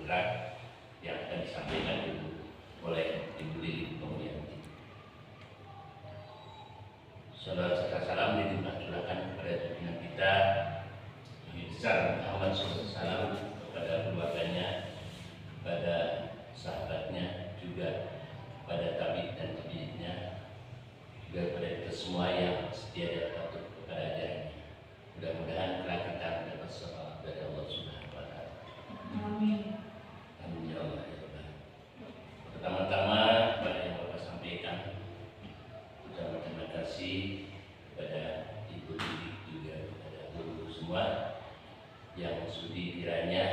bergerak yang akan disampaikan dulu oleh Ibu Lili Pembianti. Salawat serta salam dilimpahkan kepada junjungan kita Nabi besar Muhammad SAW, kepada keluarganya, kepada sahabatnya, juga kepada tabi'in dan tabi'innya, juga kepada kita semua yang setia dan patuh kepada ajarannya. Mudah-mudahan kelak kita mendapat syafaat dari Allah Subhanahu wa Ta'ala. Amin. Amin ya Allah ya Rabbal. Pertama-tama, pada yang Bapak sampaikan, ucapan terima kasih kepada Ibu Lili, juga kepada guru semua yang sudi kiranya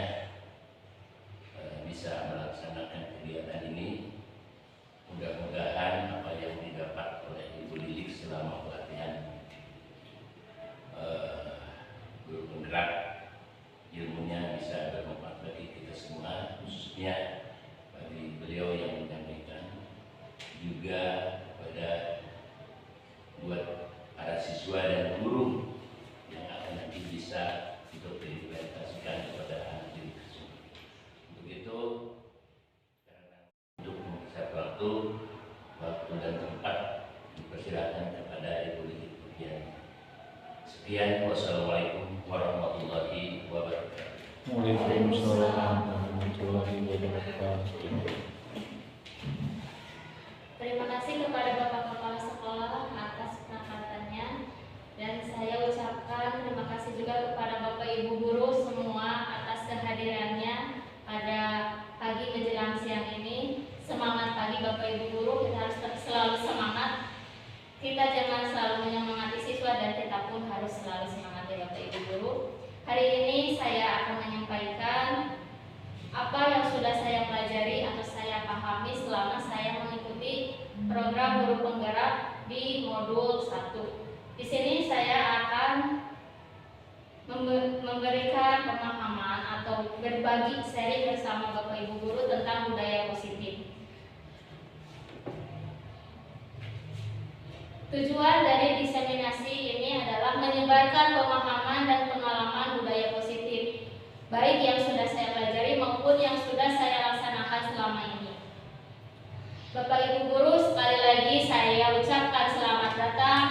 bisa melaksanakan kegiatan ini. Mudah-mudahan apa yang didapat oleh Ibu Lili selama pelatihan guru penggerak ilmunya bisa bermanfaat bagi kita semua, khususnya bagi beliau yang menyampaikan, juga kepada buat para siswa dan guru yang akan nanti bisa untuk diimplementasikan kepada anak didik tersebut. Untuk itu, karena untuk mempersiapkan waktu dan tempat, dipersilakan kepada Ibu Lili Pembianti. Sekian, wassalamualaikum warahmatullahi wabarakatuh. Waalaikumsalam warahmatullahi wabarakatuh. Terima kasih kepada Bapak Kepala Sekolah atas penekanannya, dan saya ucapkan terima kasih juga kepada Bapak Ibu guru semua atas kehadirannya pada pagi menjelang siang ini. Semangat pagi Bapak Ibu guru, kita harus selalu semangat. Kita jangan selalu menyemangati siswa, dan kita pun harus selalu semangat ya Bapak Ibu guru. Hari ini saya akan menyampaikan apa yang sudah saya pelajari atau saya pahami selama saya mengikuti program guru penggerak di modul 1. Di sini saya akan memberikan pemahaman atau berbagi seri bersama Bapak Ibu guru tentang budaya positif. Tujuan dari diseminasi ini adalah menyebarkan pemahaman dan pengalaman budaya positif, baik yang sudah saya pelajari maupun yang sudah saya laksanakan selama ini. Bapak Ibu guru, sekali lagi saya ucapkan selamat datang.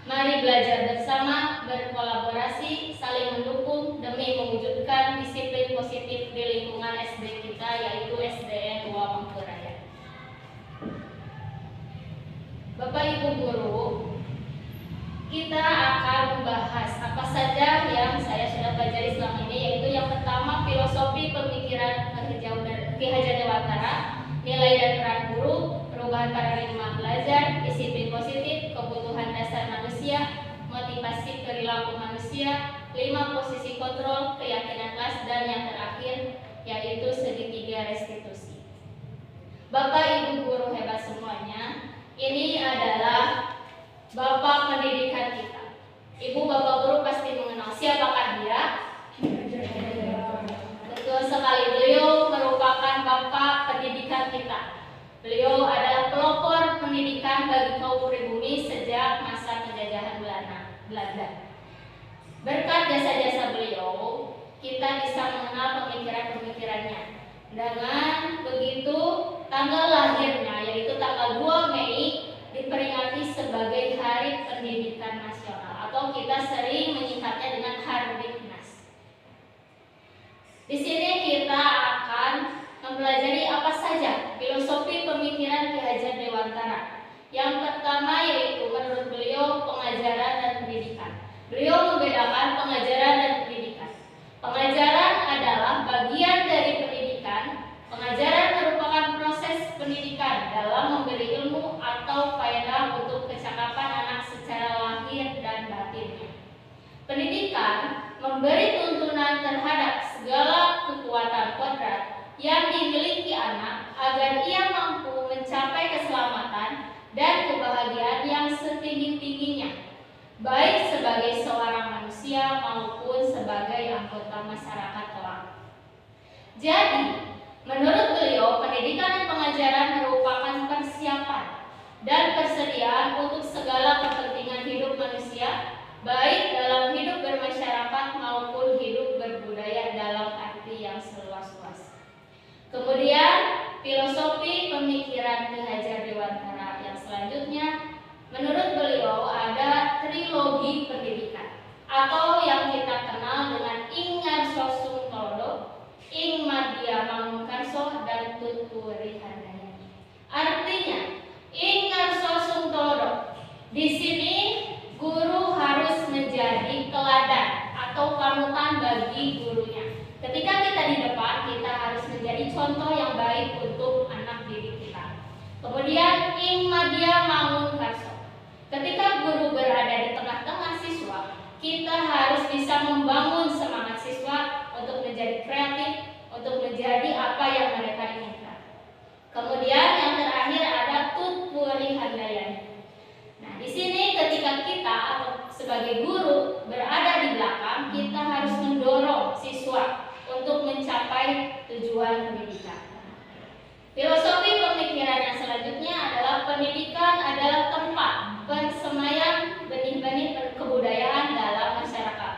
Mari belajar bersama, berkolaborasi, saling mendukung demi mewujudkan disiplin positif di lingkungan SD kita, yaitu SDN 2 Mangkurai. Bapak Ibu guru, kita akan membahas apa saja yang saya sudah pelajari selama ini, yaitu yang pertama filosofi pemikiran Ki Hajar Dewantara, nilai dan peran guru, perubahan paradigma belajar, disiplin positif, kebutuhan dasar manusia, motivasi perilaku manusia, 5 posisi kontrol, keyakinan kelas, dan yang terakhir yaitu segitiga restitusi. Bapak Ibu guru hebat semuanya, ini adalah Bapak pendidikan kita. Ibu Bapak guru pasti mengenal siapakah dia? Betul sekali, beliau merupakan Bapak pendidikan kita. Beliau adalah pelopor pendidikan bagi kaum pribumi sejak masa penjajahan Belanda. Berkat jasa-jasa beliau, kita bisa mengenal pemikiran-pemikirannya. Dengan begitu, tanggal lahirnya yaitu tanggal 2 Mei diperingati sebagai Hari Pendidikan Nasional, atau kita sering menyingkatnya dengan Hardiknas. Di sini kita akan mempelajari apa saja filosofi pemikiran Ki Hajar Dewantara. Yang pertama yaitu menurut beliau pengajaran dan pendidikan. Beliau membedakan pengajaran dan pendidikan. Pengajaran adalah bagian dari pendidikan. Pengajaran merupakan proses pendidikan dalam memberi ilmu atau faedah untuk kecakapan anak secara lahir dan batinnya. Pendidikan memberi tuntunan terhadap segala kekuatan kodrat yang dimiliki anak agar ia mampu mencapai keselamatan dan kebahagiaan yang setinggi-tingginya, baik sebagai seorang manusia maupun sebagai anggota masyarakat kelak. Jadi, menurut beliau, pendidikan dan pengajaran merupakan persiapan dan persediaan untuk segala kepentingan hidup manusia, baik dalam hidup bermasyarakat maupun hidup berbudaya dalam arti yang seluas-luas. filosofi pemikiran Ki Hajar Dewantara yang selanjutnya, menurut beliau ada trilogi pendidikan atau yang kita kenal dengan Ing Ngarso Todo, Ing Madya Mangunkarso, dan Tutpuri Handayani. Artinya, Ing Ngarso Todo, di sini guru harus menjadi teladan atau panutan bagi gurunya. Ketika kita di depan, kita harus menjadi contoh yang baik untuk anak didik kita. Kemudian Ing Madya Mangunkarso, ketika guru berada di tengah-tengah siswa, kita harus bisa membangun semangat siswa untuk menjadi kreatif, untuk menjadi apa yang mereka inginkan. Kemudian yang terakhir ada Tutpuri Handayani. Nah, di sini ketika kita atau sebagai guru berada di belakang, kita harus mendorong siswa untuk mencapai tujuan pendidikan. Filosofi pemikiran yang selanjutnya adalah pendidikan adalah tempat persemaian benih-benih kebudayaan dalam masyarakat.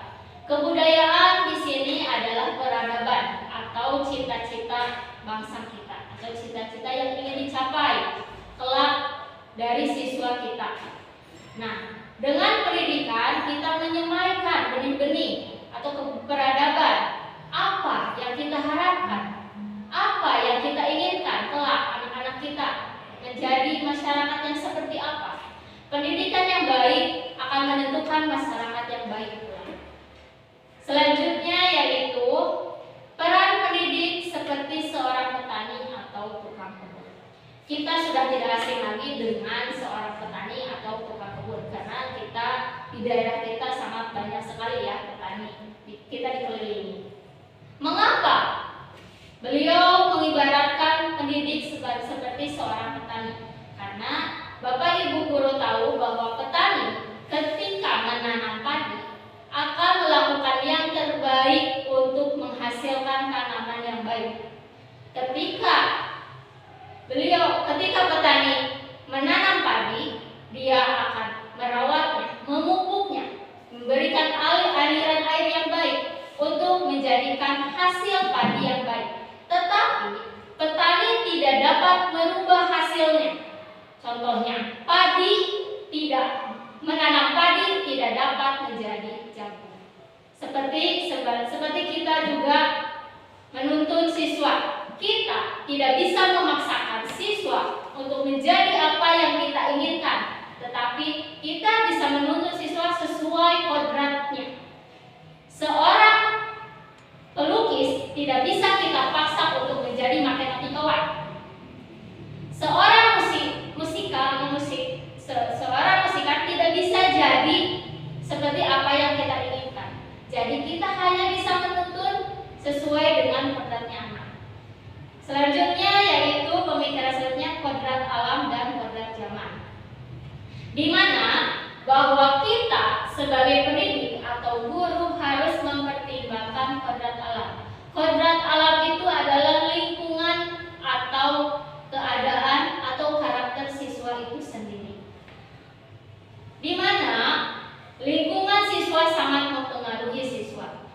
Kebudayaan di sini adalah peradaban atau cita-cita bangsa kita atau cita-cita yang ingin dicapai kelak dari siswa kita. Nah, dengan pendidikan kita menyemaikan benih-benih atau peradaban. Apa yang kita harapkan? Apa yang kita inginkan kelak anak-anak kita menjadi masyarakat yang seperti apa? Pendidikan yang baik akan menentukan masyarakat yang baik pula. Selanjutnya yaitu peran pendidik seperti seorang petani atau tukang kebun. Kita sudah tidak asing lagi dengan seorang petani atau tukang kebun karena kita di daerah kita sangat banyak sekali ya petani. Kita dikelilingi. Mengapa beliau mengibaratkan pendidik seperti seorang petani? Karena Bapak Ibu guru tahu bahwa petani ketika menanam padi akan melakukan yang terbaik untuk menghasilkan tanaman yang baik. Ketika petani menanam padi, dia akan merawatnya, memupuknya, memberikan aliran air yang baik untuk menjadikan hasil padi yang baik. Tetapi petani tidak dapat merubah hasilnya. Contohnya, menanam padi tidak dapat menjadi jagung. Seperti kita juga menuntun siswa. Kita tidak bisa memaksakan siswa untuk menjadi apa yang kita inginkan, tetapi kita bisa menuntun siswa sesuai kodratnya. Seorang pelukis tidak bisa kita paksa untuk menjadi matematikawan. Seorang musikan tidak bisa jadi seperti apa yang kita inginkan. Jadi kita hanya bisa menuntun sesuai dengan kodratnya anak. Selanjutnya yaitu pemikiran selanjutnya kodrat alam dan kodrat zaman. Di mana bahwa kita sebagai pendidik atau guru harus mempertimbangkan kodrat alam. Kodrat alam itu adalah lingkungan atau keadaan atau karakter siswa itu sendiri. Di mana lingkungan siswa sangat mempengaruhi siswa.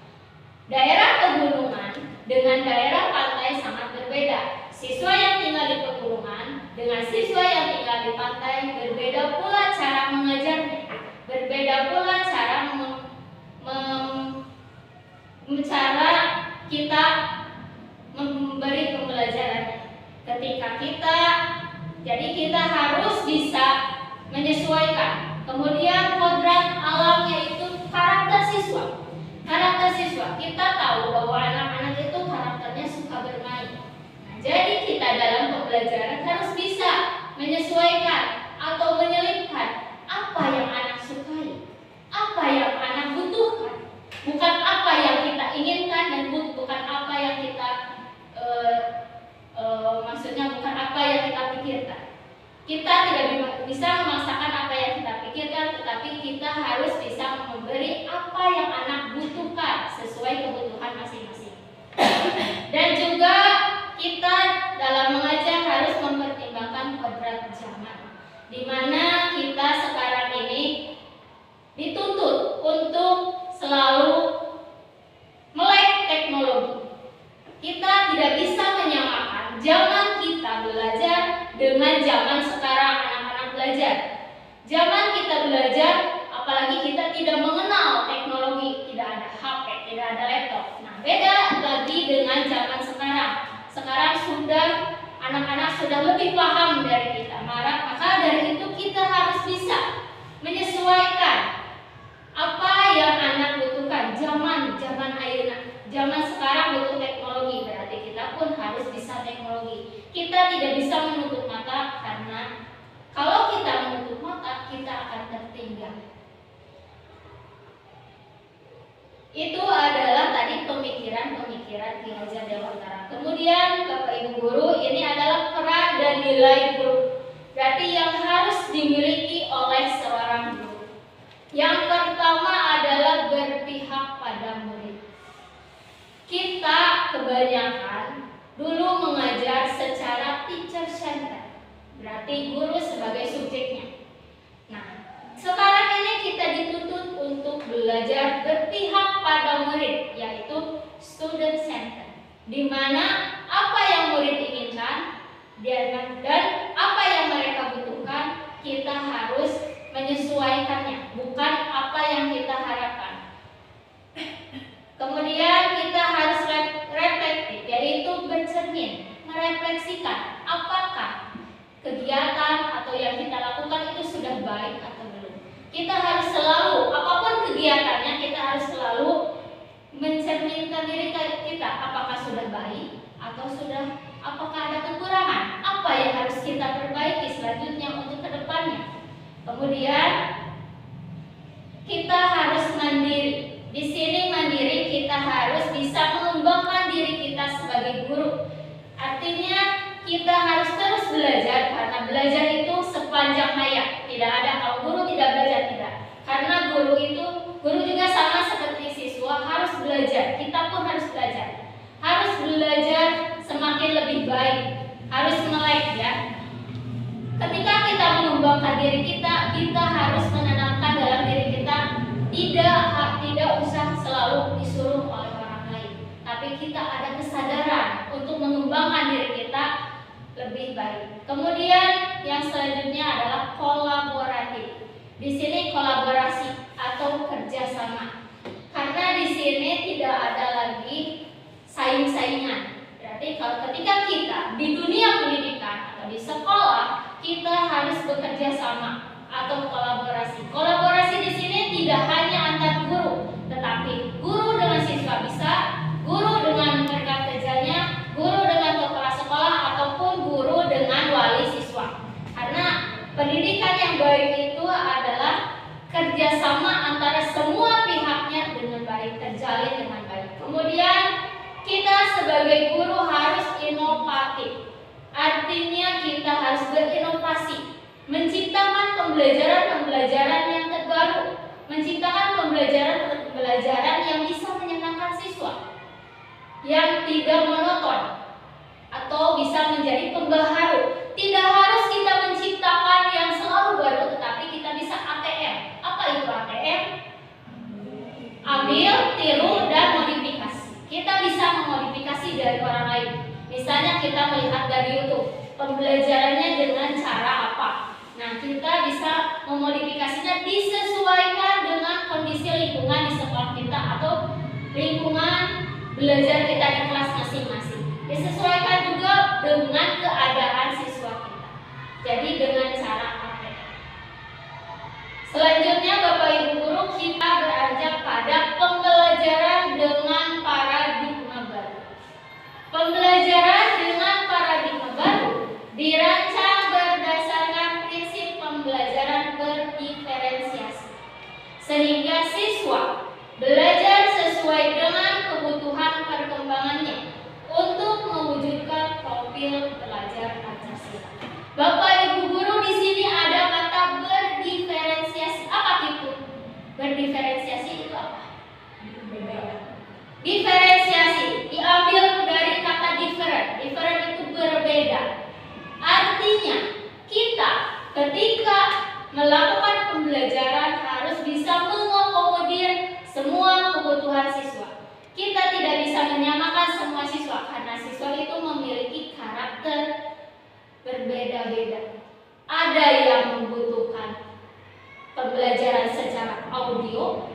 Daerah pegunungan dengan daerah pantai sangat berbeda. Siswa yang tinggal di pegunungan dengan siswa yang tinggal di pantai berbeda pula cara mengajarnya, berbeda pula cara cara kita memberi pembelajarannya. Jadi kita harus bisa menyesuaikan. Kemudian kodrat alamnya itu karakter siswa. Karakter siswa, kita tahu bahwa anak-anak itu karakternya suka bermain. Nah, jadi kita dalam pembelajaran harus bisa menyesuaikan atau menyelipkan apa yang anak sukai, apa yang anak butuhkan, bukan apa yang kita inginkan dan bukan apa yang kita bukan apa yang kita pikirkan. Kita tidak bisa memaksakan apa yang kita pikirkan, tetapi kita harus bisa memberi apa yang anak butuhkan sesuai kebutuhan masing-masing. Dan juga kita dalam mengajar harus mempertimbangkan kodrat zaman, di mana kita sekarang ini dituntut untuk selalu melek teknologi. Kita tidak bisa menyamakan zaman kita dengan zaman sekarang anak-anak belajar. Zaman kita belajar, apalagi kita tidak mengenal teknologi, tidak ada HP, tidak ada laptop. Nah, beda lagi dengan zaman sekarang. Sekarang sudah anak-anak sudah lebih paham dari kita. Maka dari itu kita harus bisa menyesuaikan apa yang anak butuhkan. Zaman ayeuna, zaman sekarang butuh teknologi, berarti kita pun harus bisa teknologi. Kita tidak bisa menutup mata, karena kalau kita menutup mata kita akan tertinggal. Itu adalah tadi pemikiran-pemikiran Ki Hajar Dewantara. Kemudian Bapak Ibu guru, ini adalah peran dan nilai guru. Berarti yang harus dimiliki oleh seorang guru. Yang pertama adalah berpihak pada murid. Kita kebanyakan dulu mengajar secara teacher center. Berarti guru sebagai subjeknya. Nah, sekarang ini kita dituntut untuk belajar berpihak pada murid, yaitu student center, di mana apa yang murid inginkan dan apa yang mereka butuhkan kita harus menyesuaikannya, bukan apa yang kita harapkan. Kemudian kita harus reflektif, yaitu bercermin, merefleksikan apakah kegiatan atau yang kita lakukan itu sudah baik atau belum. Kita harus selalu, apapun kegiatannya, kita harus selalu mencerminkan diri kita, apakah sudah baik atau apakah ada kekurangan, apa yang harus kita perbaiki selanjutnya untuk kedepannya. Kemudian kita harus mandiri. Di sini mandiri, kita harus bisa mengembangkan diri kita sebagai guru. Artinya kita harus terus belajar, karena belajar itu sepanjang hayat. Tidak ada kalau guru tidak belajar, tidak. Karena guru juga sama seperti siswa, harus belajar. Kita pun harus belajar. Harus belajar semakin lebih baik. Harus melek, ya. Ketika kita mengembangkan diri kita harus menanamkan dalam diri kita tidak usah selalu disuruh oleh orang lain, tapi kita ada kesadaran untuk mengembangkan diri kita lebih baik. Kemudian yang selanjutnya adalah kolaboratif. Di sini kolaborasi atau kerjasama, karena di sini tidak ada lagi saing-saingan. Berarti kalau ketika kita di dunia pendidikan atau di sekolah, kita harus bekerja sama atau kolaborasi. Kolaborasi di sini tidak hanya antar guru, tetapi guru dengan siswa bisa, guru dengan rekan kerjanya, guru dengan kepala sekolah, ataupun guru dengan wali siswa. Karena pendidikan yang baik itu adalah kerjasama antara semua pihaknya dengan baik, terjalin dengan baik. Kemudian kita sebagai guru harus inovatif. Artinya kita harus berinovasi, menciptakan pembelajaran yang terbaru, menciptakan pembelajaran yang bisa menyenangkan siswa, yang tidak monoton atau bisa menjadi pembaharu. Tidak harus kita menciptakan yang selalu baru, tetapi kita bisa ATM. Apa itu ATM? Ambil, tiru, dan modifikasi. Kita bisa memodifikasi dari orang lain. Misalnya kita melihat dari YouTube, pembelajarannya dengan cara apa. Nah, kita bisa memodifikasinya disesuaikan dengan kondisi lingkungan di sekolah kita atau lingkungan belajar kita di kelas masing-masing. Disesuaikan juga dengan keadaan siswa kita. Jadi dengan cara apa? Selanjutnya Bapak Ibu guru, kita beranjak pada pembelajaran dengan paradigma baru. Pembelajaran dengan paradigma baru dirancang berdasarkan prinsip pembelajaran berdiferensiasi, sehingga siswa belajar sesuai dengan kebutuhan perkembangannya untuk mewujudkan profil pelajar Pancasila. Bapak Ibu guru, di sini ada kata berdiferensiasi. Apa itu? Berdiferensiasi itu apa? Diferensiasi diambil dari kata different. Different itu berbeda. Artinya kita ketika melakukan pembelajaran harus bisa mengakomodir semua kebutuhan siswa. Kita tidak bisa menyamakan semua siswa, karena siswa itu memiliki karakter berbeda-beda. ada yang membutuhkan pembelajaran secara audio,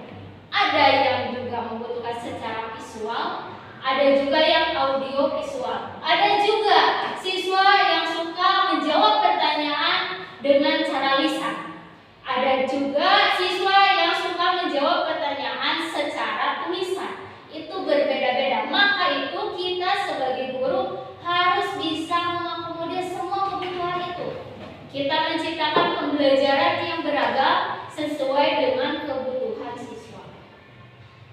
ada yang juga membutuhkan secara visual, ada juga yang audio visual, ada juga siswa yang suka menjawab pertanyaan dengan cara lisan, ada juga siswa yang suka menjawab pertanyaan secara tulisan. Itu berbeda-beda. Maka itu kita sebagai guru harus bisa mengakomodir semua kebutuhan itu. Kita menciptakan pembelajaran yang beragam sesuai dengan kebutuhan siswa,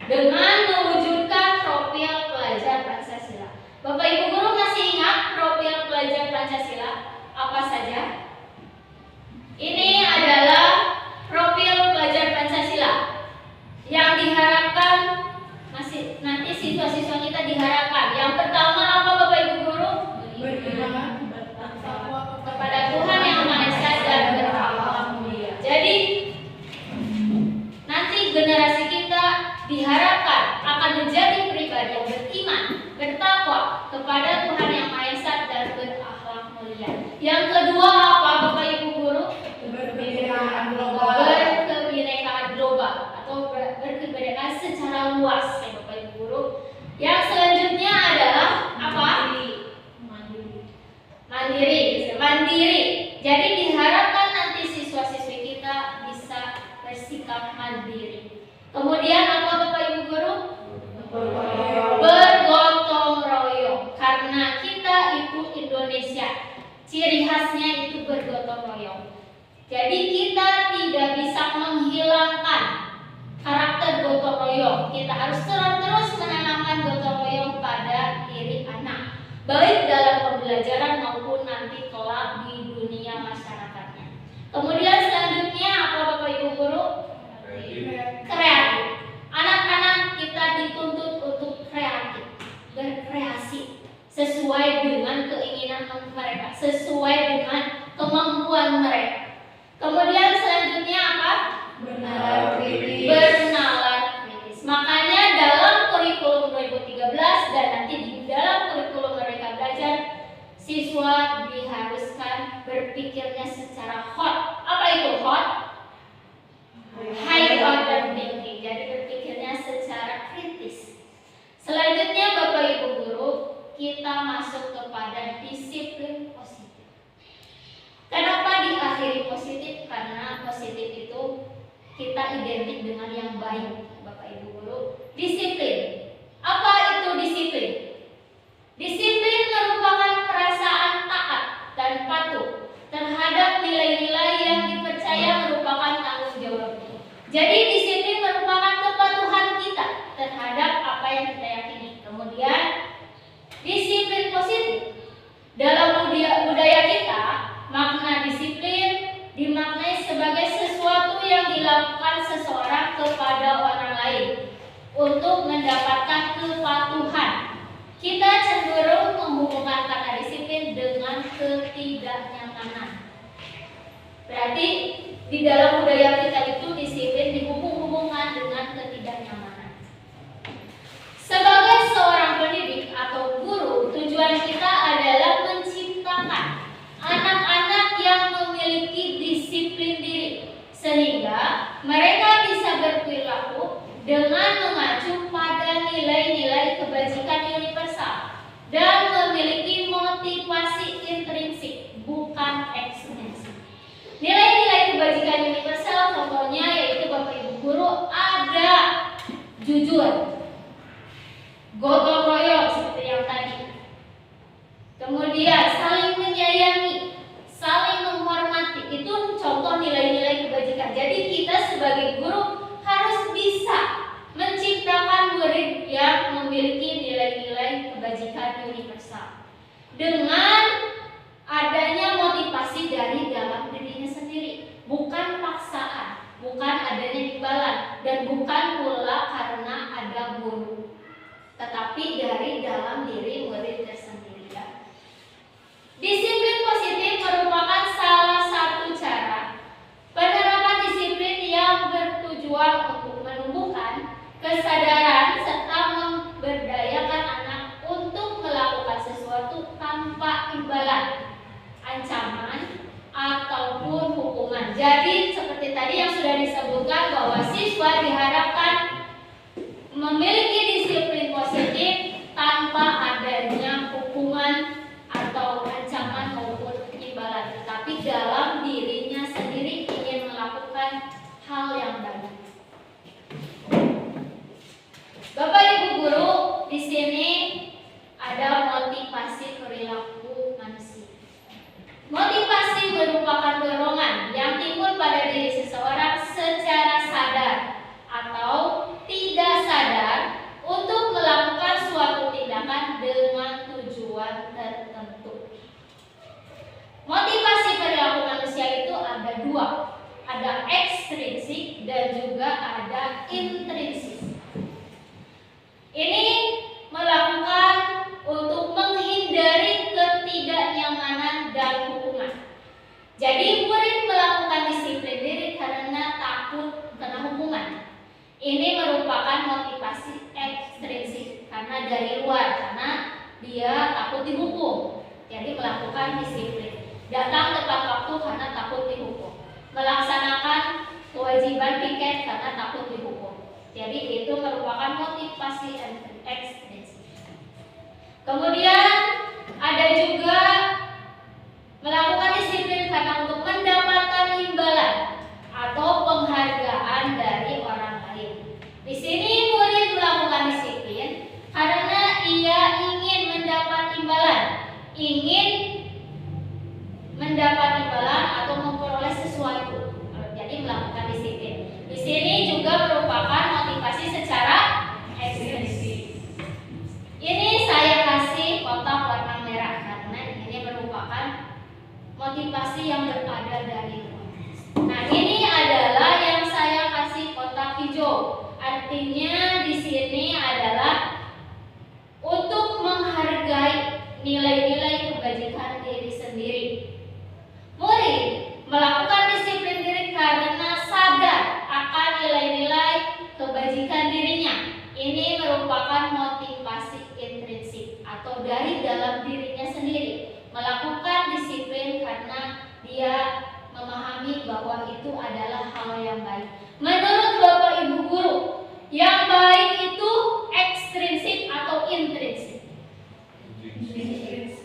dengan mewujudkan profil pelajar Pancasila. Bapak Ibu guru masih ingat profil pelajar Pancasila apa saja? Ini adalah profil pelajar Pancasila yang diharapkan nanti siswa-siswa kita diharapkan. Yang pertama apa Bapak Ibu guru? Beriman kepada Tuhan Yang Maha Esa dan berakhlak mulia. Jadi nanti generasi kita diharapkan akan menjadi pribadi yang beriman, bertakwa kepada Tuhan Yang Maha Esa dan berakhlak mulia. Yang kedua apa Bapak Ibu guru? Berkebinekaan global. Berkebinekaan global atau berkebinekaan secara luas ya Bapak Ibu guru. Yang selanjutnya adalah apa? Mandiri. Jadi diharapkan nanti siswa-siswi kita bisa bersikap mandiri. Kemudian apa Bapak Ibu guru? Bergotong royong. Karena kita itu Indonesia, ciri khasnya itu bergotong royong. Jadi kita tidak bisa menghilangkan karakter gotong royong. Kita harus terus menanamkan gotong royong pada diri anak, baik dalam pembelajaran maupun nanti kelak di dunia masyarakatnya. Kemudian selanjutnya apa Bapak Ibu guru? Kreatif. Anak-anak kita dituntut untuk kreatif, berkreasi sesuai dengan keinginan mereka, sesuai dengan kemampuan mereka. Kemudian selanjutnya apa? Bernalar kritis. Makanya dalam kurikulum 2013 dan nanti di dalam kurikulum Merdeka Belajar, siswa diharuskan berpikirnya secara hot. Apa itu hot? High order thinking. Jadi berpikirnya secara kritis. Selanjutnya Bapak Ibu guru, kita masuk kepada disiplin positif. Kenapa diakhiri positif? Karena positif itu kita identik dengan yang baik, Bapak Ibu guru. Disiplin. Apa itu disiplin? Disiplin merupakan perasaan taat dan patuh terhadap nilai-nilai yang dipercaya merupakan tanggung jawab. Jadi disiplin merupakan kepatuhan kita terhadap apa yang kita yakini. Kemudian disiplin positif. Dalam budaya kita, makna disiplin dimaknai sebagai sesuatu yang dilakukan seseorang kepada orang lain untuk mendapatkan kepatuhan. Kita cenderung menghubungkan kata disiplin dengan ketidaknyamanan. Berarti di dalam budaya kita itu disiplin dihubung-hubungkan dengan ketidaknyamanan. Sebagai seorang pendidik atau guru, tujuan kita adalah menciptakan anak-anak yang memiliki disiplin diri, sehingga mereka bisa berperilaku dengan mengacu pada nilai-nilai kebajikan universal dan memiliki motivasi intrinsik, bukan ekstrinsik. Nilai-nilai kebajikan universal contohnya yaitu Bapak Ibu guru ada jujur, gotong royong seperti yang tadi. Kemudian saling menyayangi, saling menghormati, itu contoh nilai-nilai kebajikan. Jadi kita sebagai guru harus bisa menciptakan murid yang memiliki nilai-nilai kebajikan universal dengan adanya motivasi dari dalam dirinya sendiri, bukan paksaan, bukan adanya imbalan, dan bukan pula karena ada guru, tetapi dari dalam diri murid tersendiri. Ya. Disiplin positif merupakan salah satu cara penerapan disiplin yang bertujuan untuk menumbuhkan kesadaran serta memberdayakan anak untuk melakukan sesuatu tanpa imbalan, ancaman, ataupun Jadi seperti tadi yang sudah disebutkan bahwa siswa diharapkan memiliki disiplin positif tanpa adanya hukuman atau ancaman maupun imbalan, tetapi dalam dirinya sendiri ingin melakukan hal yang baik. Bapak Ibu guru, di sini ada motivasi perilaku manusia. Motivasi merupakan dorongan yang timbul pada diri seseorang secara sadar atau tidak sadar untuk melakukan suatu tindakan dengan tujuan tertentu. Motivasi perilaku manusia itu ada dua, ada ekstrinsik dan juga ada intrinsik. Ini melakukan untuk menghindari ketidaknyamanan dan hukuman. Jadi murid melakukan disiplin diri karena takut kena hukuman. Ini merupakan motivasi ekstrinsik karena dari luar, karena dia takut dihukum. Jadi melakukan disiplin. Datang tepat waktu karena takut dihukum. Melaksanakan kewajiban piket karena takut dihukum. Jadi itu merupakan motivasi ekstrinsik. Kemudian ada juga melakukan disiplin karena untuk mendapatkan imbalan atau penghargaan dari orang lain. Di sini murid melakukan disiplin karena ia ingin mendapat imbalan, ingin mendapat imbalan atau memperoleh sesuatu. Jadi melakukan disiplin. Di sini juga merupakan motivasi secara ekstrinsik. Ini saya kasih kotak warna merah karena ini merupakan motivasi yang berada dari luar. Nah, ini adalah yang saya kasih kotak hijau. Artinya di sini adalah untuk menghargai nilai-nilai kebajikan diri sendiri. Murid melakukan disiplin diri karena sadar akan nilai-nilai kebajikan dirinya. Ini merupakan motivasi intrinsik atau dari dalam dirinya sendiri. Melakukan disiplin karena dia memahami bahwa itu adalah hal yang baik. Menurut Bapak Ibu guru, yang baik itu ekstrinsik atau intrinsik?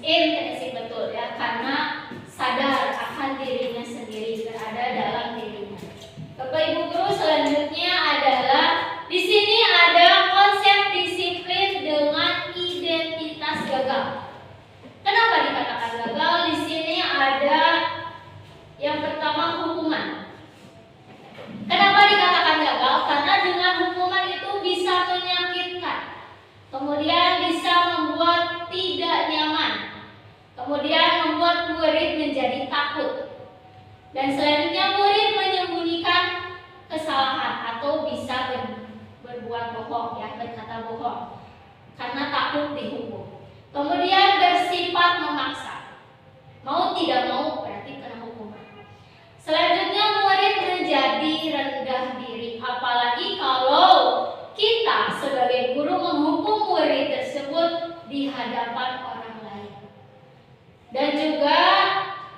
Intrinsik, betul ya, karena sadar akan dirinya sendiri, berada dalam dirinya. Bapak Ibu guru, selanjutnya adalah di sini ada konsep disiplin dengan identitas gagal. Kenapa dikatakan gagal? Di sini ada yang pertama hukuman. Kenapa dikatakan gagal? Karena dengan hukuman itu bisa menyakitkan, kemudian bisa membuat tidak nyaman, kemudian membuat murid menjadi takut, dan selanjutnya murid menyembunyikan kesalahan atau bisa berbuat bohong, ya, berkata bohong karena takut dihukum. Kemudian bersifat memaksa, mau tidak mau berarti kena hukuman. Selanjutnya murid menjadi rendah diri, apalagi kalau kita sebagai guru menghukum murid tersebut di hadapan orang lain. Dan juga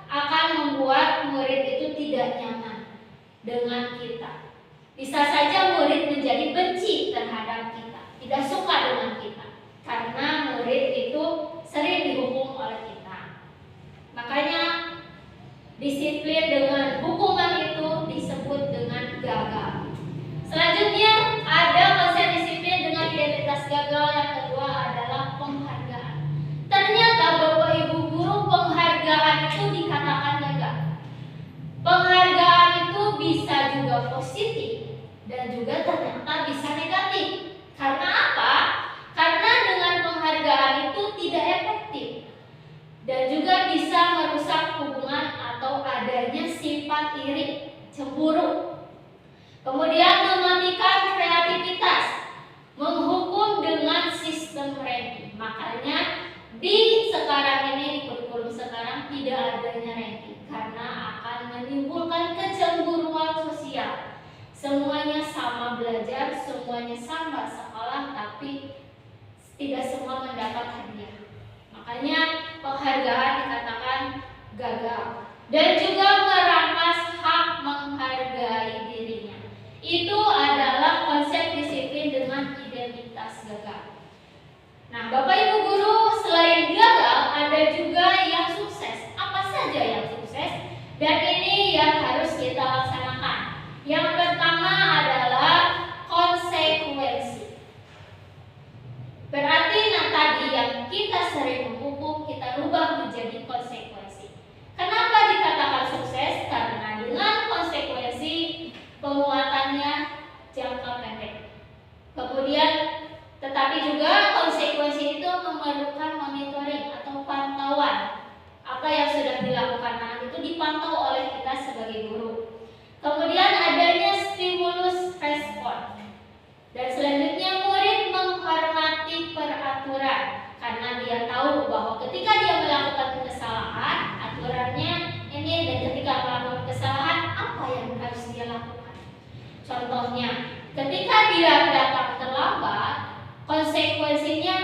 akan membuat murid itu tidak nyaman dengan kita. Bisa saja murid menjadi benci terhadap kita, tidak suka dengan kita, karena murid itu sering dihukum oleh kita. Makanya disiplin dengan hukuman itu disebut dengan gagal. Selanjutnya ada konsep disiplin dengan identitas gagal. Yang kedua adalah penghargaan. Ternyata Bapak Ibu guru, penghargaan itu dikatakan gagal. Penghargaan itu bisa juga positif dan juga ternyata bisa negatif. Karena apa? Karena dengan penghargaan itu tidak efektif dan juga bisa merusak hubungan atau adanya sifat iri, cemburu. Kemudian mematikan kreativitas, menghukum dengan sistem ranking. Makanya di sekarang ini, di kurikulum sekarang tidak adanya ranking karena akan menimbulkan kecemburuan sosial. Semuanya sama belajar, semuanya sama sekolah, tapi tidak semua mendapat hadiah. Makanya penghargaan dikatakan gagal. Dan juga merampas hak apa yang sudah dilakukan anak itu dipantau oleh kita sebagai guru. Kemudian adanya stimulus respon. Dan selanjutnya murid menghormati peraturan karena dia tahu bahwa ketika dia melakukan kesalahan, aturannya ini, dan ketika melakukan kesalahan apa yang harus dia lakukan. Contohnya, ketika dia datang terlambat, konsekuensinya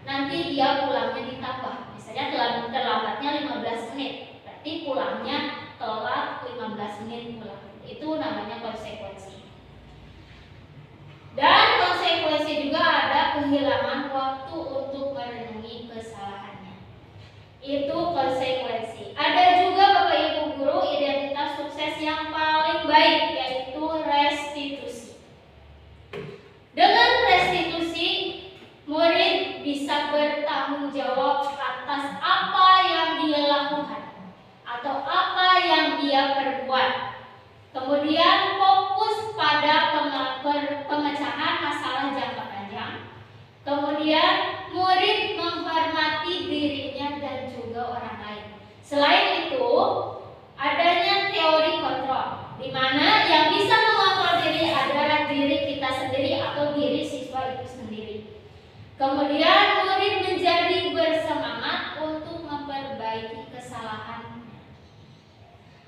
nanti dia pulangnya ditambah. Misalnya terlambatnya 15 menit, berarti pulangnya telat 15 menit pulang. Itu namanya konsekuensi. Dan konsekuensi juga ada kehilangan waktu untuk merenungi kesalahannya. Itu konsekuensi. Ada juga Bapak Ibu guru identitas sukses yang paling baik, yaitu restitusi. Dengan restitusi, murid bisa bertanggung jawab atas apa yang dia lakukan atau apa yang dia perbuat. Kemudian fokus pada pemecahan masalah jangka panjang. Kemudian murid menghormati dirinya dan juga orang lain. Selain itu, adanya teori kontrol, di mana yang bisa mengontrol diri adalah diri kita sendiri atau diri siswa itu sendiri. Kemudian murid menjadi bersemangat untuk memperbaiki kesalahan.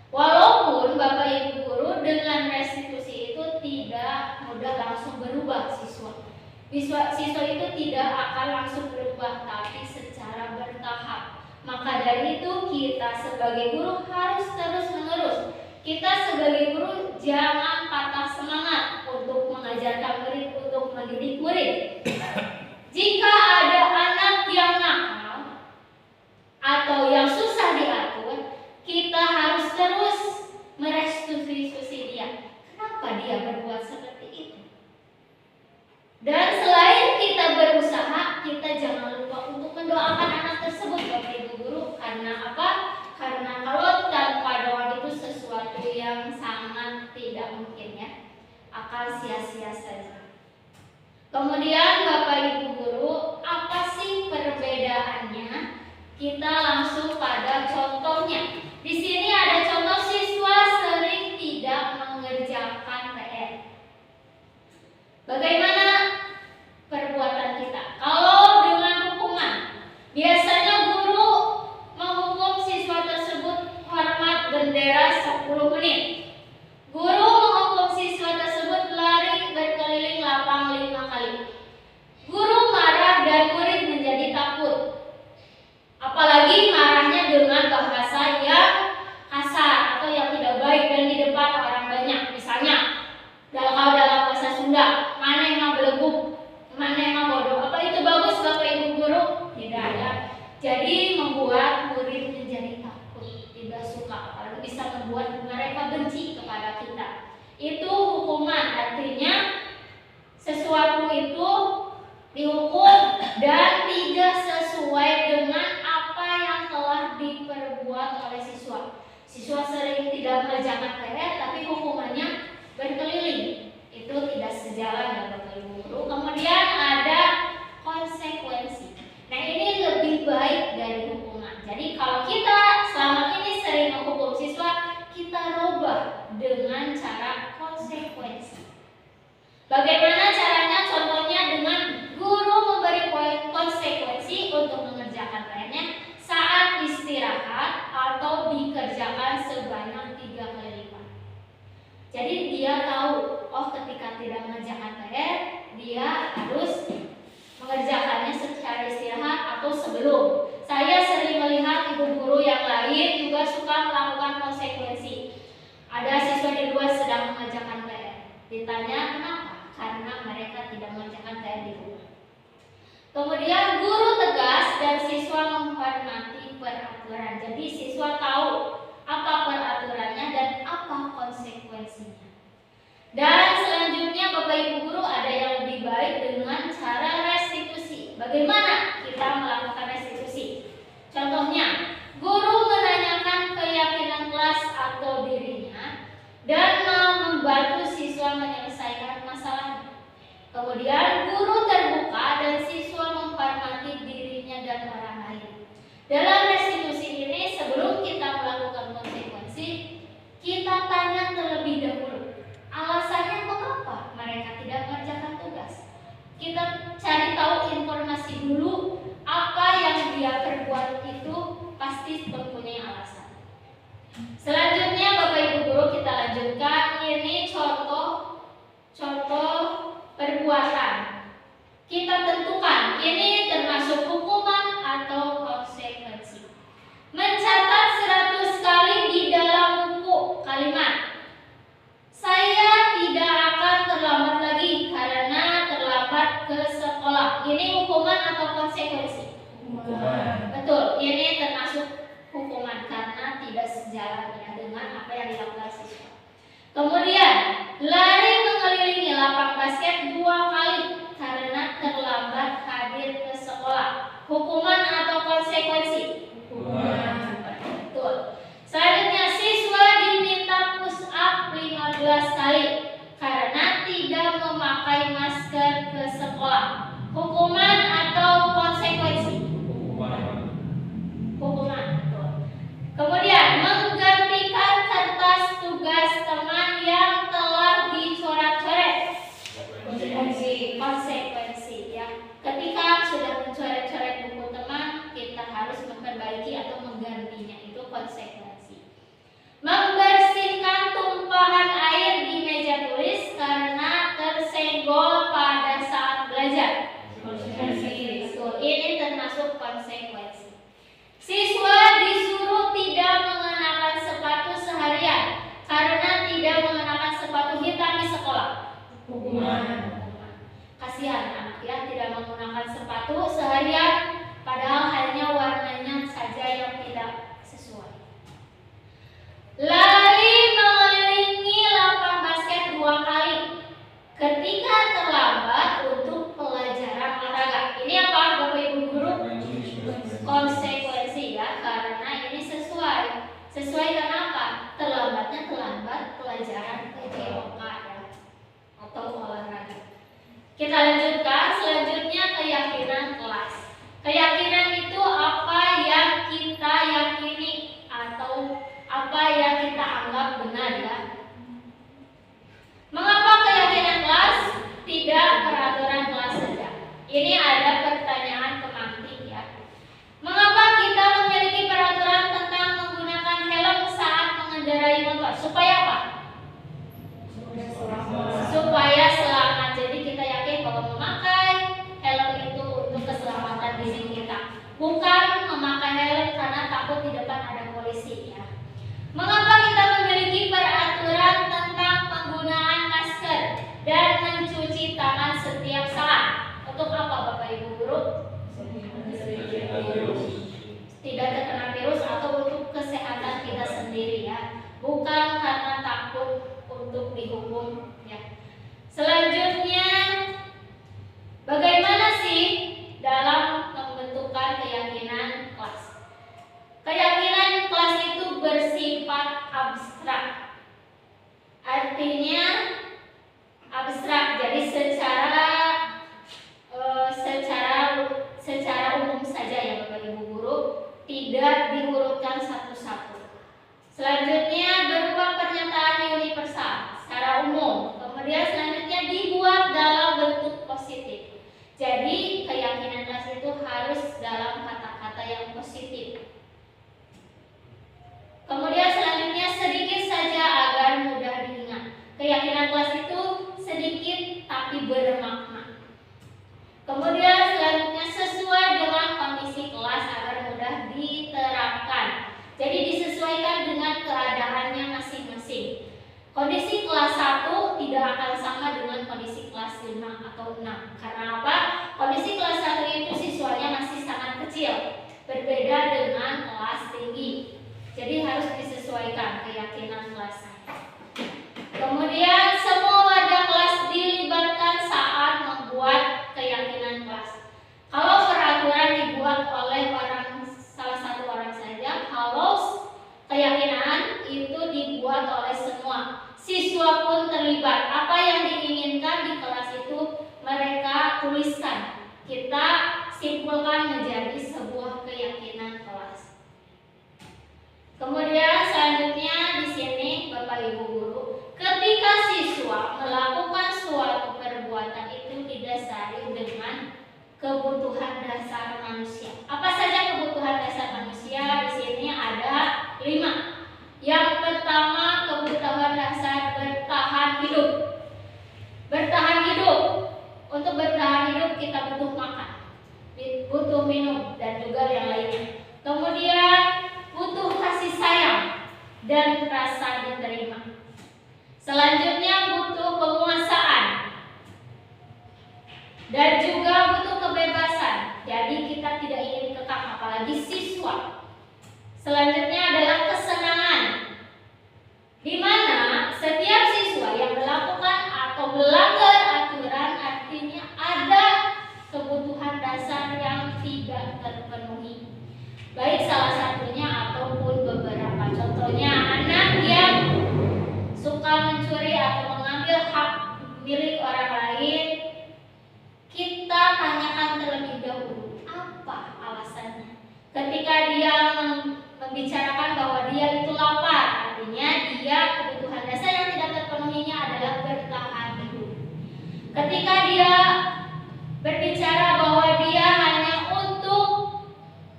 Walaupun Bapak Ibu guru dengan restitusi itu tidak mudah langsung berubah siswa. Siswa itu tidak akan langsung berubah, tapi secara bertahap. Maka dari itu kita sebagai guru harus terus menerus. Kita sebagai guru jangan patah semangat untuk mengajarkan murid, untuk mendidik murid. Jika ada anak yang nakal atau yang susah diatur, kita harus terus merestitusi dia. Kenapa dia berbuat seperti itu? Dan selain kita berusaha, kita jangan lupa untuk mendoakan anak tersebut, Bapak Ibu guru. Karena apa? Karena kalau tanpa doa itu sesuatu yang sangat tidak mungkin ya, akan sia-sia saja. Kemudian Bapak Ibu guru, apa sih perbedaannya? Kita langsung pada contohnya. Di sini ada contoh siswa sering tidak mengerjakan PR. Bagaimana perbuatan kita? Kalau dengan hukuman, biasanya guru menghukum siswa tersebut hormat bendera 10 menit. Guru menghukum siswa tersebut lari berkeliling lapang 5 kali. Guru marah dan murid menjadi takut. Apalagi marahnya dengan bahasa yang kasar atau yang tidak baik dan di depan orang banyak. Misalnya, kalau dalam bahasa Sunda, mana yang beleguk, mana yang bodoh. Apa itu bagus Bapak Ibu guru? Tidak ya. Jadi membuat murid menjadi takut, tidak suka, apalagi bisa membuat mereka benci kepada kita. Itu hukuman, artinya sesuatu itu dihukum dan tidak sesuai dengan apa yang telah diperbuat oleh siswa. Siswa sering tidak mengerjakan PR, tapi hukumannya berkeliling. Itu tidak sejalan ya Bapak Ibu guru. Kemudian ada konsekuensi. Nah, ini lebih baik dari hukuman. Jadi kalau kita selama ini sering menghukum siswa, kita rubah dengan cara konsekuensi. Bagaimana caranya? Contohnya dengan guru memberi konsekuensi untuk mengerjakan PR-nya saat istirahat atau dikerjakan sebanyak 3 kali lipat. Jadi dia tahu, oh ketika tidak mengerjakan PR, dia harus mengerjakannya secara istirahat atau sebelum. Saya sering melihat ibu guru yang lain juga suka melakukan konsekuensi. Ada siswa di luar sedang mengerjakan PR. Ditanya kenapa? Karena mereka tidak mengerjakan PR di rumah. Kemudian guru tegas dan siswa menghormati peraturan. Jadi siswa tahu apa peraturannya dan apa konsekuensinya. Dan selanjutnya Bapak Ibu guru, ada yang lebih baik dengan cara restitusi. Bagaimana kita melakukan restitusi? Contohnya, guru menanyakan keyakinan kelas atau dirinya dan membantu siswa menyelesaikan masalahnya. Kemudian guru terbuka dan siswa menghormati dirinya dan orang lain. Dalam restitusi ini sebenarnya kita tentukan ini termasuk hukuman atau konsekuensi. Mencatat 100 kali di dalam buku kalimat. Saya tidak akan terlambat lagi karena terlambat ke sekolah. Ini hukuman atau konsekuensi? Hukuman. Betul, ini termasuk hukuman karena tidak sejalan ya dengan apa yang dilakukan siswa. Kemudian, lari mengelilingi lapang basket 2 kali karena terlambat hadir ke sekolah. Hukuman atau konsekuensi? Hukuman. Betul. Selanjutnya, siswa diminta push up 15 kali karena tidak memakai masker ke sekolah. Hukuman atau konsekuensi? Hukuman. Hukuman. Betul. Kemudian, menggantikan kertas tugas teman yang telah dicoret-coret. Konsekuensi ya. Ketika sudah mencoret-coret buku teman, kita harus memperbaiki atau menggantinya. Itu konsekuensi. Membersihkan tumpahan air di meja tulis karena tersenggol pada saat belajar. Betul. Ini termasuk konsekuensi. Siswa disuruh tidak mengenakan sepatu seharian karena tidak mengenakan sepatu hitam di sekolah. Hukuman. Kasihan anak ya, tidak menggunakan sepatu seharian padahal hanya warnanya saja yang tidak sesuai. Lari mengelilingi lapang basket 2 kali ketika terlambat untuk pelajaran olahraga. Ini apa Bapak Ibu guru? Konsekuensi ya, karena ini sesuai. Sesuai kenapa? Terlambatnya terlambat pelajaran PJOK ya, atau olahraga. Kita lanjutkan, selanjutnya keyakinan kelas. Keyakinan itu apa yang kita yakini atau apa yang kita anggap benar ya. Mengapa keyakinan kelas? Tidak peraturan kelas saja. Ini ada pertanyaan pemantik ya. Mengapa kita memiliki peraturan tentang menggunakan helm saat mengendarai motor? Supaya apa? Supaya selamat. Jadi kita yakin bahwa memakai helm itu untuk keselamatan diri kita, bukan memakai helm karena takut di depan ada polisi ya. Mengapa kita memiliki peraturan tentang penggunaan masker dan mencuci tangan setiap saat? Untuk apa Bapak Ibu guru? Tidak terkena virus atau untuk kesehatan kita sendiri ya, bukan karena takut untuk dihukum ya. Selanjutnya, bagaimana sih dalam pembentukan keyakinan kelas? Keyakinan kelas itu bersifat abstrak. Artinya abstrak, jadi secara umum saja ya Bapak Ibu guru, tidak diurutkan satu-satu. Selanjutnya berupa pernyataan universal secara umum. Kemudian selanjutnya dibuat dalam bentuk positif. Jadi keyakinan kelas itu harus dalam kata-kata yang positif. Kemudian selanjutnya sedikit saja agar mudah diingat. Keyakinan kelas itu sedikit tapi bermakna. Kemudian selanjutnya sesuai dengan kondisi kelas agar mudah diterapkan. Jadi disesuaikan dengan keadaannya masing-masing. Kondisi kelas 1 tidak akan sama dengan kondisi kelas 5 atau 6. Karena apa? Kondisi kelas 1 itu siswanya masih sangat kecil, berbeda dengan kelas tinggi. Jadi harus disesuaikan keyakinan kelasnya. Kemudian semua warga kelas dilibatkan saat membuat keyakinan kelas. Kalau peraturan dibuat oleh salah satu orang saja, kalau keyakinan itu dibuat oleh semua, siswa pun terlibat. Apa yang diinginkan di kelas itu mereka tuliskan. Kita simpulkan menjadi sebuah keyakinan kelas. Kemudian selanjutnya di sini Bapak Ibu guru, ketika siswa melakukan suatu perbuatan itu didasari dengan kebutuhan dasar manusia. Apa saja kebutuhan dasar manusia? Di sini ada 5. Yang pertama, kebutuhan dasar bertahan hidup. Bertahan hidup. Untuk bertahan hidup kita Selanjutnya butuh penguasaan dan juga butuh kebebasan. Jadi kita tidak ingin kekang, apalagi siswa. Selanjutnya adalah kesenangan, di mana setiap siswa yang melakukan atau melanggar aturan artinya ada kebutuhan dasar yang tidak terpenuhi, baik salah satunya ataupun beberapa. Contohnya anak yang suka mencuri atau mengambil hak milik orang lain, kita tanyakan terlebih dahulu apa alasannya. Ketika dia membicarakan bahwa dia itu lapar, artinya dia kebutuhan dasar yang tidak terpenuhinya adalah bertahan hidup. Ketika dia berbicara bahwa dia hanya untuk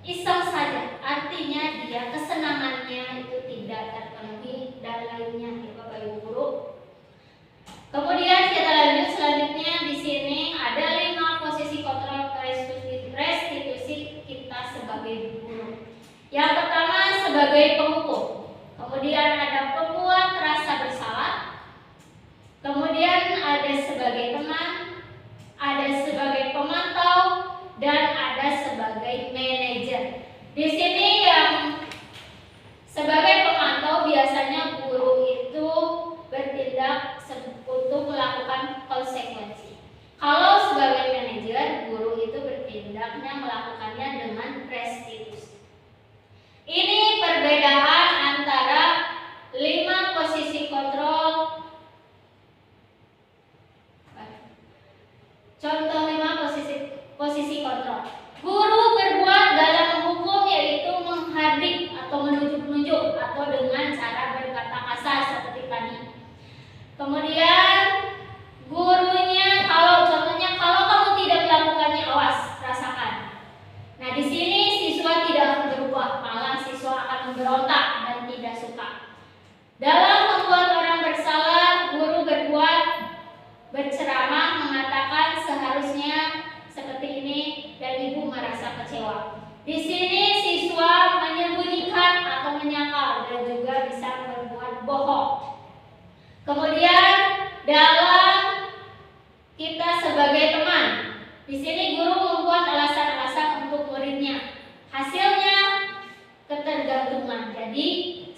iseng saja, artinya dia kesenangannya itu tidak terpenuhi dan lainnya, ya Bapak Ibu guru. Kemudian kita lanjut, selanjutnya di sini ada 5 posisi kontrol restitusi kita sebagai guru. Yang pertama sebagai penghukum, kemudian ada pembuat rasa bersalah, kemudian ada sebagai teman, ada sebagai pemantau, dan ada sebagai manajer. Di sini yang sebagai pemantau biasanya guru itu bertindak untuk melakukan konsekuensi. Kalau sebagai manajer, guru itu bertindaknya melakukannya dengan restitusi. Ini perbedaan antara 5 posisi kontrol. Contoh 5 posisi kontrol. Guru berbuat dalam menghukum yaitu menghardik atau menunjuk-nunjuk atau dengan cara berkata kasar seperti tadi. Kemudian gurunya contohnya kalau kamu tidak melakukannya, awas, rasakan. Nah, di sini siswa tidak akan berubah, malah siswa akan memberontak dan tidak suka. Dalam membuat orang bersalah, guru berceramah mengatakan seharusnya seperti ini dan ibu merasa kecewa. Di sini siswa menyembunyikan atau menyangkal dan juga bisa berbuat bohong. Kemudian dalam kita sebagai teman, di sini guru membuat alasan-alasan untuk muridnya. Hasilnya ketergantungan. Jadi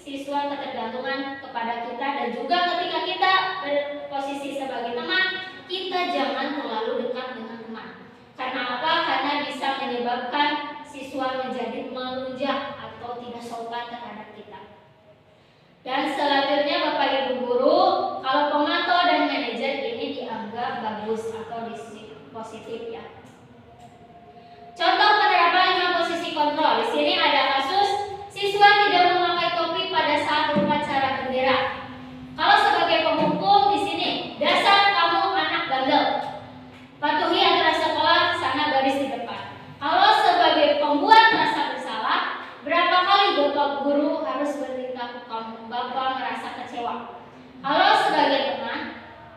siswa ketergantungan kepada kita, dan juga ketika kita berposisi sebagai teman, kita jangan terlalu dekat dengan teman. Karena apa? Karena bisa menyebabkan siswa menjadi melunjak atau tidak sopan terhadap kita. Dan selanjutnya Bapak Ibu guru, kalau pemantau dan manajer ini dianggap bagus atau positif ya. Contoh penerapan 5 posisi kontrol. Di sini ada kasus siswa tidak memakai topi pada saat upacara bendera. Kalau sebagai penghukum di sini, dasar kamu anak bandel, patuhi aturan sekolah, sana baris di depan. Kalau sebagai pembuat rasa bersalah, berapa kali Bapak guru harus bertindak kamu Bapak merasa kecewa. Kalau sebagai teman,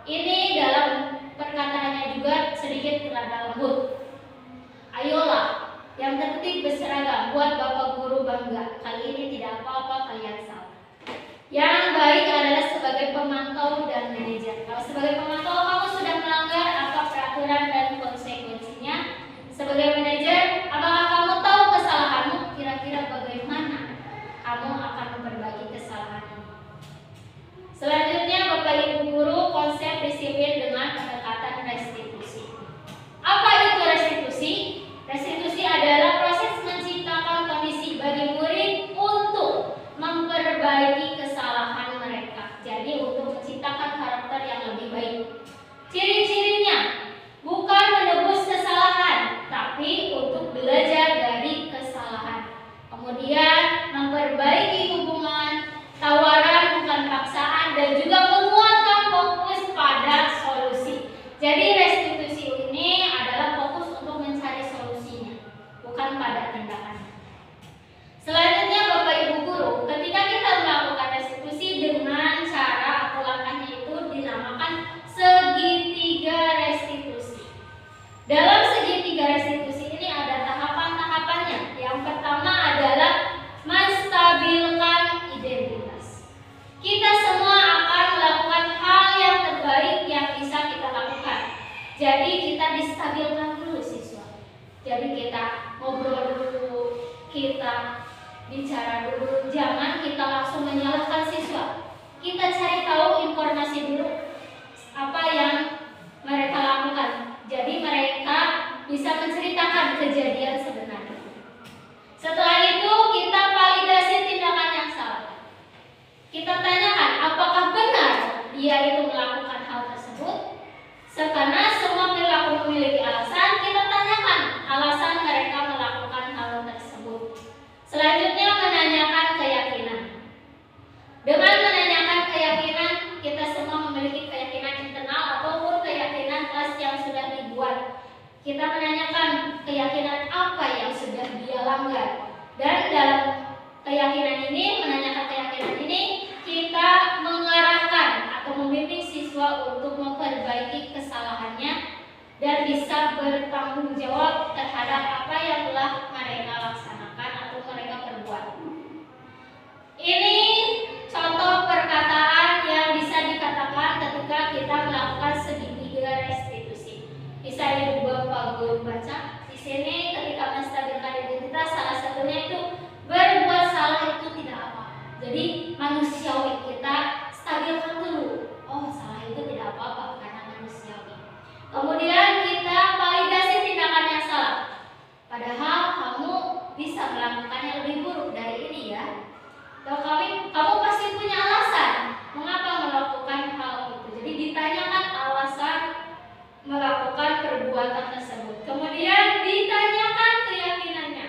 ini dalam perkataannya juga sedikit rada lembut. Ayolah, yang tertib berseragam, buat Bapak guru bangga. Kali ini tidak apa-apa kalian salah. Yang baik adalah sebagai pemantau dan manajer. Kalau sebagai pemantau kamu sudah melanggar apa peraturan dan konsekuensinya. Sebagai manajer, apakah kamu tahu kesalahanmu? Kira-kira bagaimana kamu akan memperbaiki kesalahan ini? Selanjutnya Bapak Ibu guru, konsep disiplin dengan pendekatan restitusi. Apa itu restitusi? Restitusi adalah proses menciptakan kondisi bagi murid untuk memperbaiki kesalahan mereka. Jadi untuk menciptakan karakter yang lebih baik. Ciri-cirinya bukan menebus kesalahan, tapi Jadi kita ngobrol dulu, kita bicara dulu, jangan kita langsung menyalahkan siswa. Kita cari tahu informasi dulu apa yang mereka lakukan. Jadi mereka bisa menceritakan kejadian sebenarnya. Setelah itu kita validasi tindakan yang salah. Kita tanyakan apakah benar dia itu melakukan hal tersebut. Karena semua perilaku memiliki alasan, kita tanyakan alasan mereka melakukan hal tersebut. Selanjutnya menanyakan keyakinan. Dengan menanyakan keyakinan, kita semua memiliki keyakinan internal ataupun keyakinan kelas yang sudah dibuat. Kita menanyakan keyakinan apa yang sudah dia langgar. Dan dalam keyakinan ini, menanyakan keyakinan ini, kita mengarahkan atau membimbing siswa untuk memperbaiki kesalahannya dan bisa bertanggung jawab terhadap apa yang telah mereka laksanakan atau mereka perbuat. Ini contoh perkataan yang bisa dikatakan ketika kita melakukan segitiga restitusi. Bisa Ibu Bapak Guru baca. Di sini ketika menstabilkan identitas, salah satunya itu berbuat salah itu tidak apa. Jadi manusiawi, kita stabilkan dulu. Oh, salah itu tidak apa-apa karena manusiawi. Kemudian kita validasi tindakan yang salah. Padahal kamu bisa melakukannya lebih buruk dari ini ya. Atau kamu pasti punya alasan mengapa melakukan hal itu. Jadi ditanyakan alasan melakukan perbuatan tersebut. Kemudian ditanyakan keyakinannya.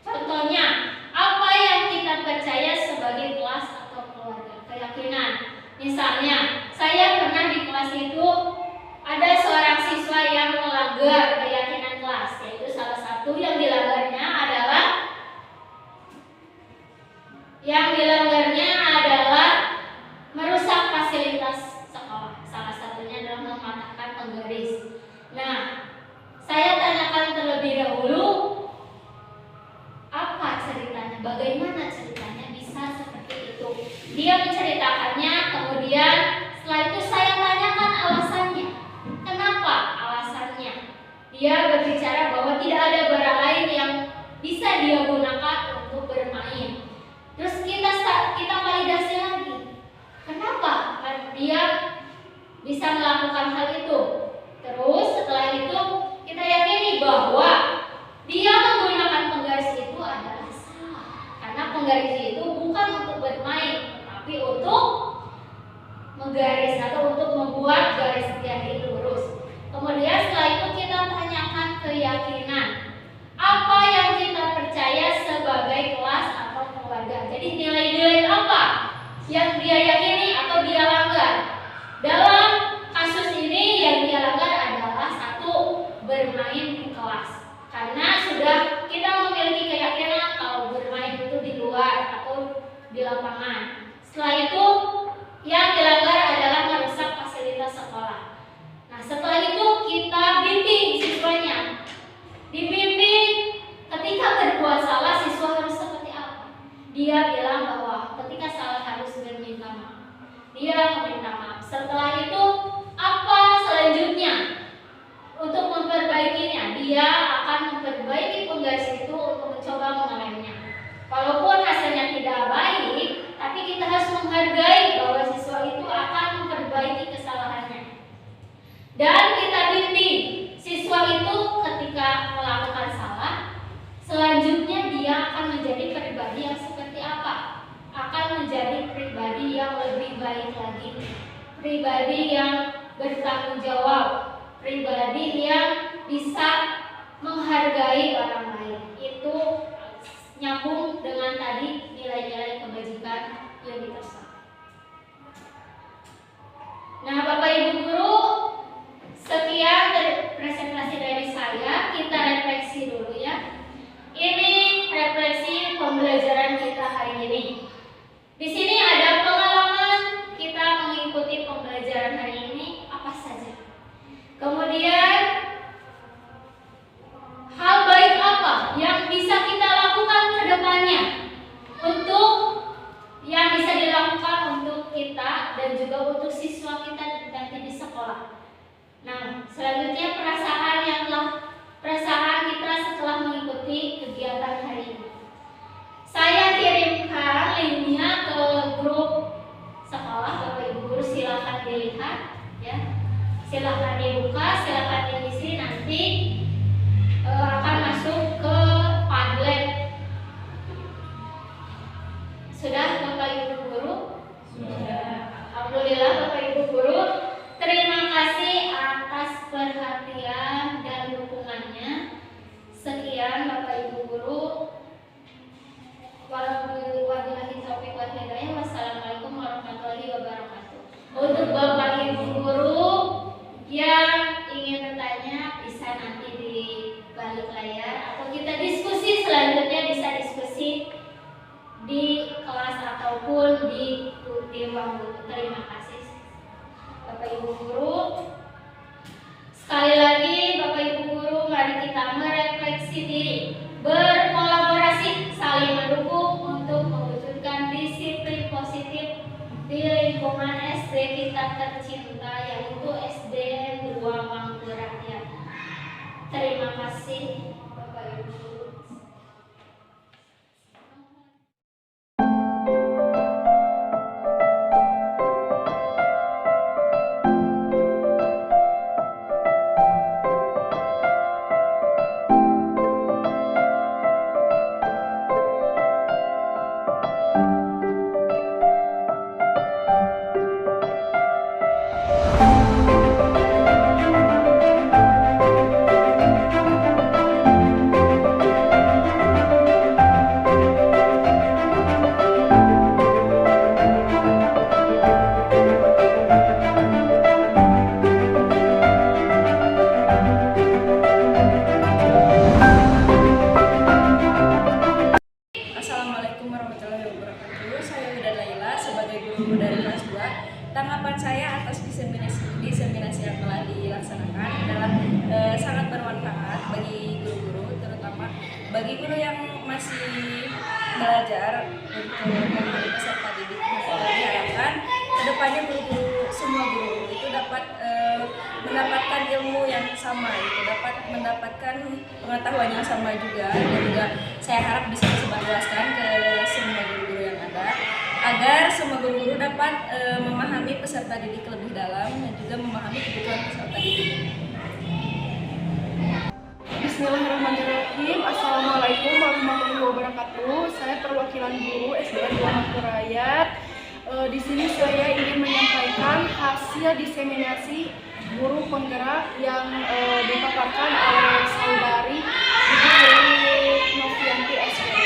Contohnya, apa yang kita percaya sebagai kelas atau keluarga? Keyakinan. Misalnya, saya pernah di kelas itu ada seorang siswa yang melanggar keyakinan kelas, yaitu salah satu yang dilanggarnya adalah merusak fasilitas sekolah. Salah satunya adalah mematahkan penggaris. Nah, saya tanyakan terlebih dahulu, apa ceritanya? Bagaimana ceritanya bisa seperti itu? Dia menceritakannya, kemudian setelah itu saya tanyakan alasannya. Kenapa alasannya? Dia berbicara bahwa tidak ada barang lain yang bisa dia gunakan untuk bermain. Terus kita validasi lagi. Kenapa dia bisa melakukan hal itu? Terus setelah itu kita yakini bahwa dia menggunakan penggaris itu adalah salah. Karena penggaris itu bukan untuk bermain, tapi untuk menggaris atau untuk membuat garis yang lurus. Kemudian setelah itu kita tanyakan keyakinan. Apa yang kita percaya sebagai kelas atau keluarga. Jadi nilai-nilai apa yang dia yakini atau dia langgar. Dalam kasus ini yang dia langgar adalah satu, bermain di kelas. Karena sudah kita memiliki keyakinan kalau bermain itu di luar atau di lapangan. Setelah itu yang dilanggar adalah merusak fasilitas sekolah. Nah, setelah itu kita bimbing siswanya. Dibimbing ketika berbuat salah siswa harus seperti apa. Dia bilang bahwa ketika salah harus meminta maaf. Dia meminta maaf. Setelah itu apa selanjutnya? Untuk memperbaikinya, dia akan memperbaiki penggaris itu untuk mencoba mengelemnya. Walaupun hasilnya tidak baik, tapi kita harus menghargai bahwa siswa itu akan memperbaiki kesalahannya. Dan kita bimbing siswa itu ketika melakukan salah, selanjutnya dia akan menjadi pribadi yang seperti apa? Akan menjadi pribadi yang lebih baik lagi, pribadi yang bertanggung jawab, pribadi yang bisa menghargai orang lain. Itu nyambung dengan tadi nilai-nilai kebajikan yang ditersa. Nah, Bapak Ibu Guru, sekian presentasi dari saya. Kita refleksi dulu ya. Ini refleksi pembelajaran kita hari ini. Di sini ada pengalaman kita mengikuti pembelajaran hari ini apa saja. Kemudian hal baik apa yang bisa kita lakukan ke depannya untuk yang bisa dilakukan untuk kita dan juga untuk siswa kita nanti di sekolah. Nah, selanjutnya perasaan kita dilihat ya. Silahkan dibuka, silahkan diisi, nanti akan masuk ke Padlet. Sudah Bapak Ibu guru? Sudah. Alhamdulillah Bapak Ibu guru. Terima kasih atas perhatian dan dukungannya. Sekian Bapak Ibu guru. Wabillahi taufiq wal hidayah. Wassalamualaikum warahmatullahi wabarakatuh. Untuk Bapak Ibu guru yang ingin bertanya bisa nanti di balik layar atau kita diskusi selanjutnya, bisa diskusi di kelas ataupun di ruang guru. Terima kasih Bapak Ibu guru. Sekali lagi Bapak Ibu guru, mari kita merefleksi diri, berkolaborasi, saling mendukung untuk mewujudkan disiplin positif di lingkungan SD kita tercinta, yaitu SDN 2 Mangkurakyat. Terima kasih Bapak Ibu guru. Assalamualaikum warahmatullahi wabarakatuh. Saya Wida Laila sebagai guru dari kelas 2. Tanggapan saya atas diseminasi yang telah dilaksanakan adalah sangat bermanfaat bagi guru-guru, terutama bagi guru yang masih belajar untuk memahami peserta didik. Diharapkan kedepannya semua guru itu dapat mendapatkan ilmu yang sama, itu dapat mendapatkan pengetahuan yang sama juga, dan juga saya harap bisa disebarluaskan ke semua guru-guru yang ada, agar semua guru-guru dapat memahami peserta didik lebih dalam dan juga memahami kebutuhan peserta didik. Bismillahirrahmanirrahim. Assalamualaikum warahmatullahi wabarakatuh. Saya perwakilan guru SDN 2 Mangkurakyat. Di sini saya ingin menyampaikan hasil diseminasi guru penggerak yang dipaparkan oleh saudari Ibu Novianti SPD.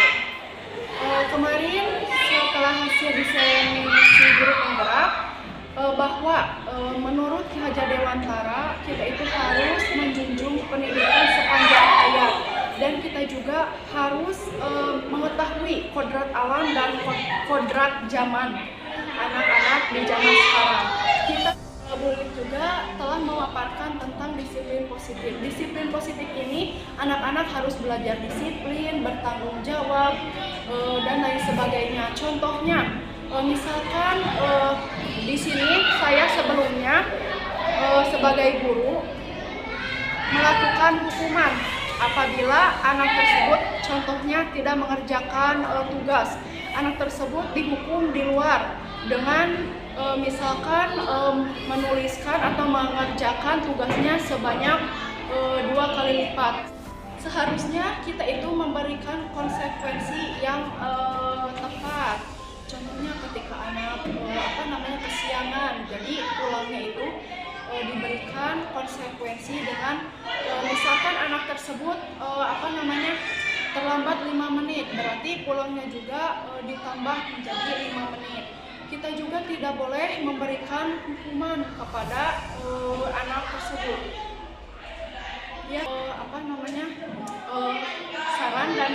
Kemarin setelah hasil diseminasi guru penggerak, bahwa menurut Ki Hajar Dewantara kita itu harus menjunjung pendidikan sepanjang hayat, dan kita juga harus mengetahui kodrat alam dan kodrat zaman anak-anak di zaman sekarang. Kita juga telah memaparkan tentang disiplin positif. Disiplin positif ini anak-anak harus belajar disiplin, bertanggung jawab, dan lain sebagainya. Contohnya, misalkan di sini saya sebelumnya sebagai guru melakukan hukuman apabila anak tersebut contohnya tidak mengerjakan tugas. Anak tersebut dihukum di luar dengan misalkan menuliskan atau mengerjakan tugasnya sebanyak 2 kali lipat. Seharusnya kita itu memberikan konsekuensi yang tepat. Contohnya ketika anak kesiangan, jadi pulangnya itu diberikan konsekuensi dengan misalkan anak tersebut terlambat 5 menit, berarti pulangnya juga ditambah menjadi 5 menit. Kita juga tidak boleh memberikan hukuman kepada anak tersebut. Ya, saran dan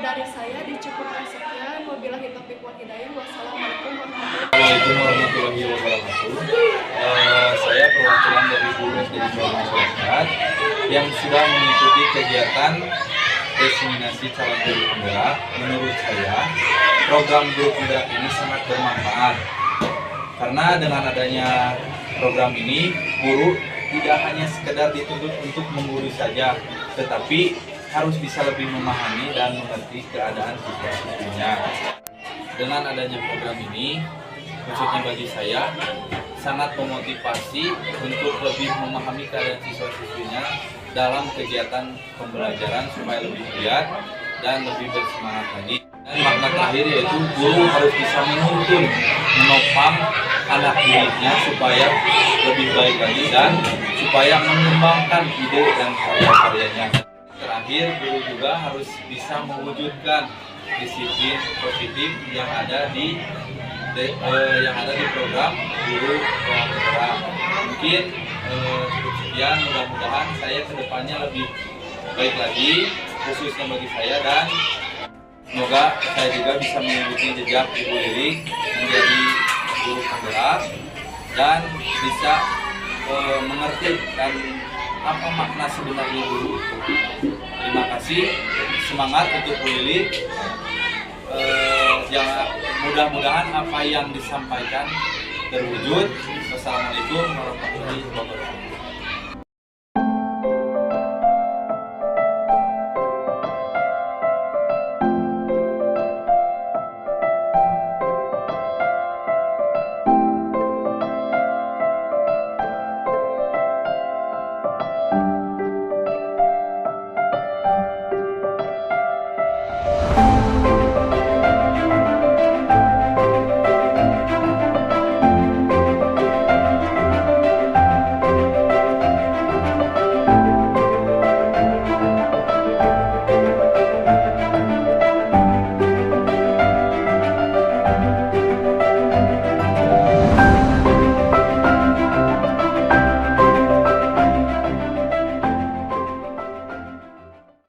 dari saya dicukupkan sekian. Wabillahi taufiq wal hidayah. Wassalamualaikum warahmatullahi wabarakatuh. Saya perwakilan dari guru SD Masyarakat yang sudah mengikuti kegiatan diseminasi calon guru penggerak. Menurut saya, program guru penggerak ini sangat bermanfaat karena dengan adanya program ini, guru tidak hanya sekedar dituntut untuk menggurui saja, tetapi harus bisa lebih memahami dan mengerti keadaan situasinya. Dengan adanya program ini, khususnya bagi saya sangat memotivasi untuk lebih memahami keadaan siswa-siswinya dalam kegiatan pembelajaran supaya lebih giat dan lebih bersemangat lagi. Dan makna terakhir yaitu guru harus bisa menuntun, menopang anak didiknya supaya lebih baik lagi dan supaya mengembangkan ide dan karya-karyanya. Terakhir, guru juga harus bisa mewujudkan disiplin positif yang ada di program guru ruang gerak. Mungkin cukup sekian, mudah-mudahan saya kedepannya lebih baik lagi khususnya bagi saya, dan semoga saya juga bisa mengikuti jejak Ibu Lilik menjadi guru penggerak dan bisa mengerti dan apa makna sebenarnya guru. Terima kasih, semangat untuk Bu Lilik. Mudah-mudahan apa yang disampaikan terwujud. Wassalamualaikum warahmatullahi wabarakatuh.